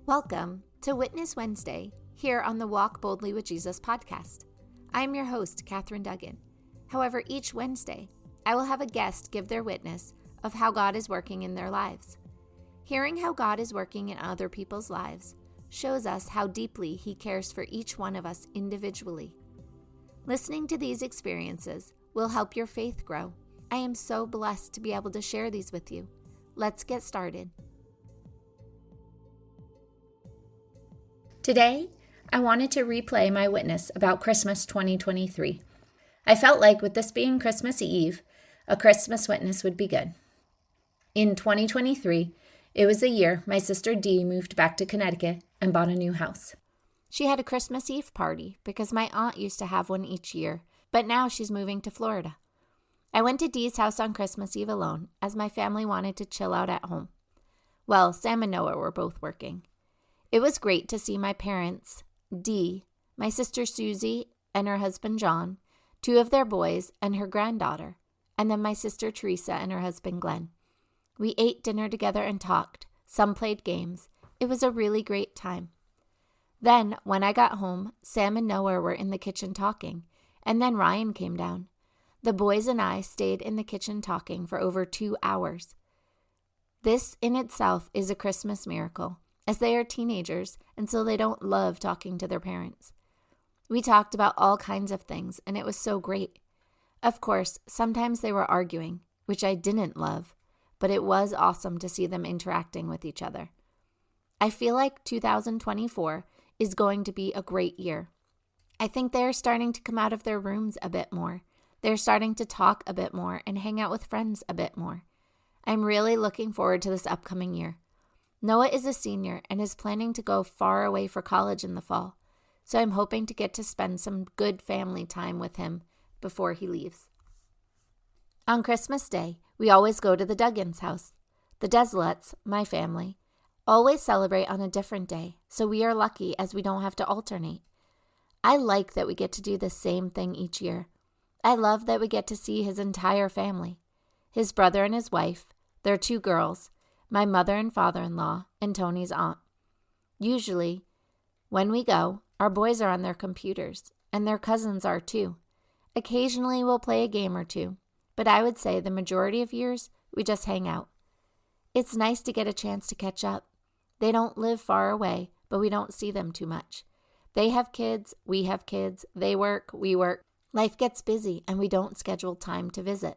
Welcome to Witness Wednesday here on the Walk Boldly with Jesus podcast. I am your host, Katherine Duggan. However, each Wednesday, I will have a guest give their witness of how God is working in their lives. Hearing how God is working in other people's lives shows us how deeply He cares for each one of us individually. Listening to these experiences will help your faith grow. I am so blessed to be able to share these with you. Let's get started. Today, I wanted to replay my witness about Christmas 2023. I felt like with this being Christmas Eve, a Christmas witness would be good. In 2023, it was the year my sister Dee moved back to Connecticut and bought a new house. She had a Christmas Eve party because my aunt used to have one each year, but now she's moving to Florida. I went to Dee's house on Christmas Eve alone as my family wanted to chill out at home. Well, Sam and Noah were both working. It was great to see my parents, Dee, my sister Suzy and her husband John, two of their boys and her granddaughter, and then my sister Theresa and her husband Glenn. We ate dinner together and talked. Some played games. It was a really great time. Then, when I got home, Sam and Noah were in the kitchen talking, and then Ryan came down. The boys and I stayed in the kitchen talking for over 2 hours. This in itself is a Christmas miracle, as they are teenagers, and so they don't love talking to their parents. We talked about all kinds of things, and it was so great. Of course, sometimes they were arguing, which I didn't love, but it was awesome to see them interacting with each other. I feel like 2024 is going to be a great year. I think they are starting to come out of their rooms a bit more. They're starting to talk a bit more and hang out with friends a bit more. I'm really looking forward to this upcoming year. Noah is a senior and is planning to go far away for college in the fall, so I'm hoping to get to spend some good family time with him before he leaves. On Christmas Day, we always go to the Duggins' house. The Deslets, my family, always celebrate on a different day, so we are lucky as we don't have to alternate. I like that we get to do the same thing each year. I love that we get to see his entire family, his brother and his wife, their 2 girls, my mother and father-in-law, and Tony's aunt. Usually, when we go, our boys are on their computers, and their cousins are too. Occasionally, we'll play a game or two, but I would say the majority of years, we just hang out. It's nice to get a chance to catch up. They don't live far away, but we don't see them too much. They have kids, we have kids, they work, we work. Life gets busy, and we don't schedule time to visit.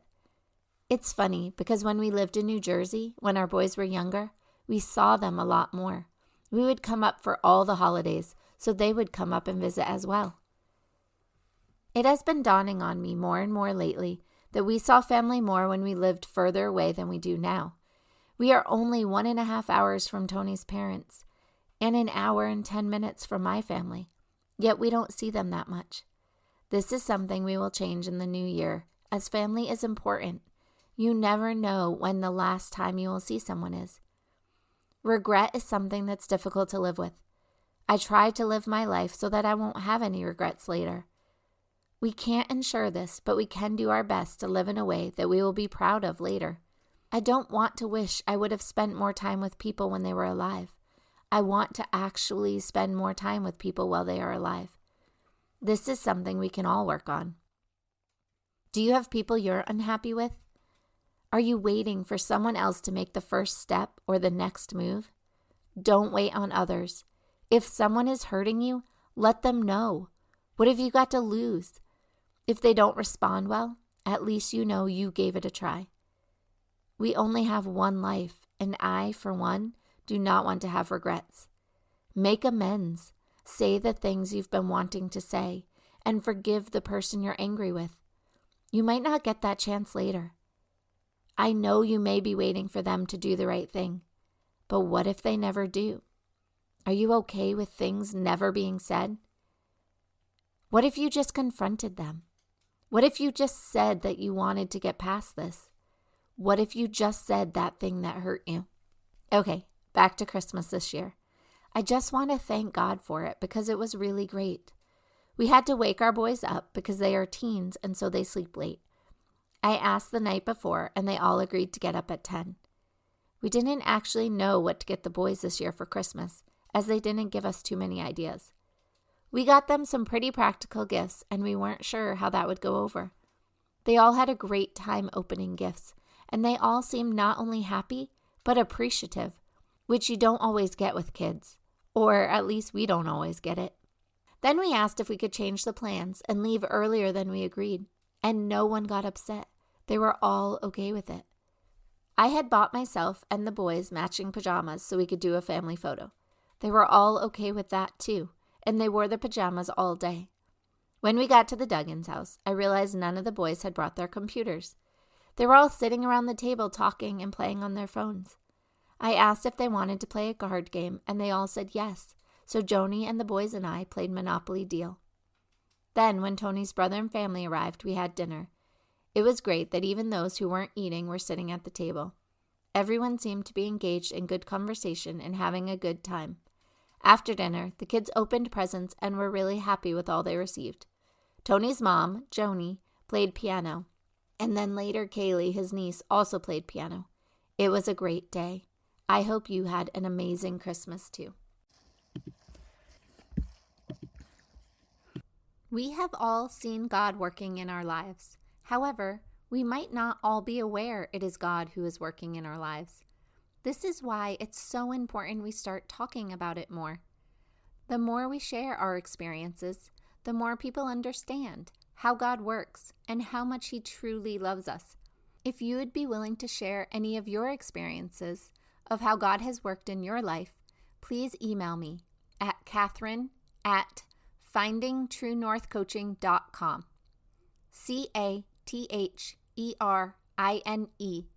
It's funny because when we lived in New Jersey, when our boys were younger, we saw them a lot more. We would come up for all the holidays, so they would come up and visit as well. It has been dawning on me more and more lately that we saw family more when we lived further away than we do now. We are only 1.5 hours from Tony's parents, and 1 hour and 10 minutes from my family, yet we don't see them that much. This is something we will change in the new year, as family is important. You never know when the last time you will see someone is. Regret is something that's difficult to live with. I try to live my life so that I won't have any regrets later. We can't ensure this, but we can do our best to live in a way that we will be proud of later. I don't want to wish I would have spent more time with people when they were alive. I want to actually spend more time with people while they are alive. This is something we can all work on. Do you have people you're unhappy with? Are you waiting for someone else to make the first step or the next move? Don't wait on others. If someone is hurting you, let them know. What have you got to lose? If they don't respond well, at least you know you gave it a try. We only have one life, and I, for one, do not want to have regrets. Make amends. Say the things you've been wanting to say, and forgive the person you're angry with. You might not get that chance later. I know you may be waiting for them to do the right thing, but what if they never do? Are you okay with things never being said? What if you just confronted them? What if you just said that you wanted to get past this? What if you just said that thing that hurt you? Okay, back to Christmas this year. I just want to thank God for it because it was really great. We had to wake our boys up because they are teens and so they sleep late. I asked the night before, and they all agreed to get up at 10. We didn't actually know what to get the boys this year for Christmas, as they didn't give us too many ideas. We got them some pretty practical gifts, and we weren't sure how that would go over. They all had a great time opening gifts, and they all seemed not only happy, but appreciative, which you don't always get with kids, or at least we don't always get it. Then we asked if we could change the plans and leave earlier than we agreed, and no one got upset. They were all okay with it. I had bought myself and the boys matching pajamas so we could do a family photo. They were all okay with that too, and they wore the pajamas all day. When we got to the Duggins house, I realized none of the boys had brought their computers. They were all sitting around the table talking and playing on their phones. I asked if they wanted to play a card game, and they all said yes, so Joni and the boys and I played Monopoly Deal. Then, when Tony's brother and family arrived, we had dinner. It was great that even those who weren't eating were sitting at the table. Everyone seemed to be engaged in good conversation and having a good time. After dinner, the kids opened presents and were really happy with all they received. Tony's mom, Joni, played piano, and then later Kaylee, his niece, also played piano. It was a great day. I hope you had an amazing Christmas too. We have all seen God working in our lives. However, we might not all be aware it is God who is working in our lives. This is why it's so important we start talking about it more. The more we share our experiences, the more people understand how God works and how much He truly loves us. If you would be willing to share any of your experiences of how God has worked in your life, please email me at Catherine@findingtruenorthcoaching.com. CATHERINE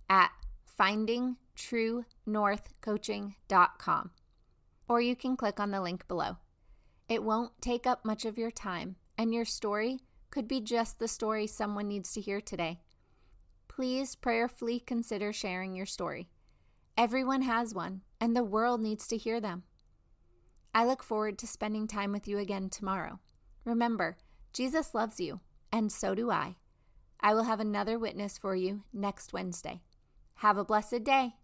at findingtruenorthcoaching.com. Or you can click on the link below. It won't take up much of your time, and your story could be just the story someone needs to hear today. Please prayerfully consider sharing your story. Everyone has one, and the world needs to hear them. I look forward to spending time with you again tomorrow. Remember, Jesus loves you, and so do I. I will have another witness for you next Wednesday. Have a blessed day.